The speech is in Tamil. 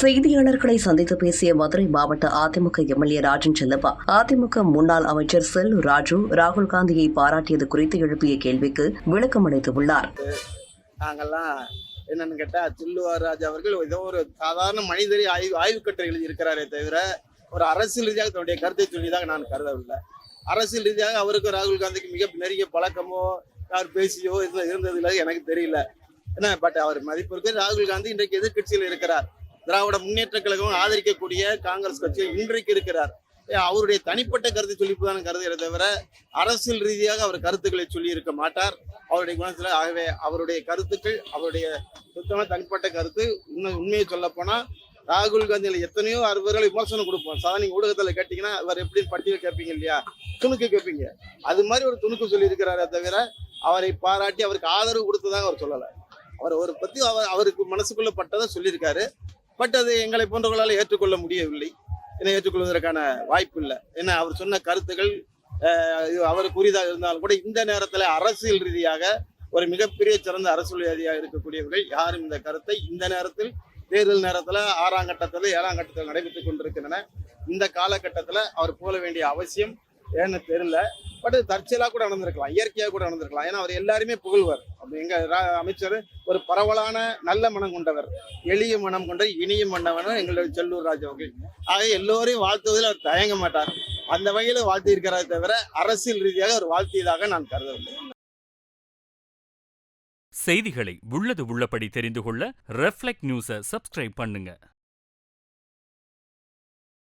செய்தியாளர்களை சந்தித்து பேசிய மதுரை மாவட்ட அதிமுக எம்எல்ஏ ராஜன் செல்லப்பா, அதிமுக முன்னாள் அமைச்சர் செல்லூர் ராஜு ராகுல் காந்தியை பாராட்டியது குறித்து எழுப்பிய கேள்விக்கு விளக்கம் அளித்துள்ளார். நாங்கெல்லாம் என்னன்னு கேட்டா, செல்லூர் ராஜு அவர்கள் ஏதோ ஒரு சாதாரண மனிதரை ஆய்வு கட்டுரை எழுதியிருக்கிறாரே தவிர ஒரு அரசியல் ரீதியாக தன்னுடைய கருத்தை சொல்லியதாக நான் கருதவில்லை. அரசியல் ரீதியாக அவருக்கு ராகுல் காந்திக்கு மிக நெருங்கிய பழக்கமோ அவர் பேசியோ இருந்ததில்லை, எனக்கு தெரியல. என்ன பட் அவர் மதிப்பிற்கு ராகுல் காந்தி இன்றைக்கு எதிர்கட்சியில் இருக்கிறார். திராவிட முன்னேற்ற கழகம் ஆதரிக்கக்கூடிய காங்கிரஸ் கட்சியில் இன்றைக்கு இருக்கிறார். அவருடைய தனிப்பட்ட கருத்தை சொல்லிப்பதான கருத்தை தவிர அரசியல் ரீதியாக அவர் கருத்துக்களை சொல்லி இருக்க மாட்டார் அவருடைய குணத்துல. ஆகவே அவருடைய கருத்துக்கள் அவருடைய சுத்தமான தனிப்பட்ட கருத்து. உண்மையை சொல்ல போனா ராகுல் காந்தியில எத்தனையோ அவர்களை விமர்சனம் கொடுப்போம். சாதாரண ஊடகத்துல கேட்டீங்கன்னா அவர் எப்படி பட்டியல் கேட்பீங்க இல்லையா, துணுக்கு கேட்பீங்க. அது மாதிரி ஒரு துணுக்கு சொல்லி இருக்கிறாரே தவிர அவரை பாராட்டி அவருக்கு ஆதரவு கொடுத்ததாக அவர் சொல்லலை. அவர் ஒரு பத்தி அவருக்கு மனசுக்குள்ள பட்டதை சொல்லியிருக்காரு. பட் அது எங்களை போன்றவர்களால் ஏற்றுக்கொள்ள முடியவில்லை, என்னை ஏற்றுக்கொள்வதற்கான வாய்ப்பு இல்லை. ஏன்னா அவர் சொன்ன கருத்துக்கள் அவருக்கு உரிதாக இருந்தாலும் கூட இந்த நேரத்தில் அரசியல் ரீதியாக ஒரு மிகப்பெரிய சிறந்த அரசியல்வாதியாக இருக்கக்கூடியவர்கள் யாரும் இந்த கருத்தை இந்த நேரத்தில் தேர்தல் நேரத்தில் 6ஆம் கட்டத்தில் 7ஆம் கட்டத்தில் நடைபெற்றுக் கொண்டிருக்கின்றன. இந்த காலகட்டத்தில் அவர் போக வேண்டிய அவசியம் ஏன்னு தெரியல. பட் தற்செயலாக கூட நடந்திருக்கலாம், இயற்கையாக கூட நடந்திருக்கலாம். ஏன்னா அவர் எல்லாருமே புகழ்வார். அப்படி எங்க அமைச்சர் ஒரு பரவலான நல்ல மனம் கொண்டவர், எளிய மனம் கொண்ட இனிய மன்னவன் எங்களுடைய செல்லூர் ராஜு அவர்கள். ஆக எல்லோரையும் வாழ்த்துவதில் அவர் தயங்க மாட்டார். அந்த வகையில் வாழ்த்தி இருக்கிறாரே தவிர அரசியல் ரீதியாக அவர் வாழ்த்தியதாக நான் கருதவில்லை. செய்திகளை உள்ளது உள்ளபடி தெரிந்து கொள்ள ரெஃப்ளெக்ட் நியூஸை சப்ஸ்கிரைப் பண்ணுங்க.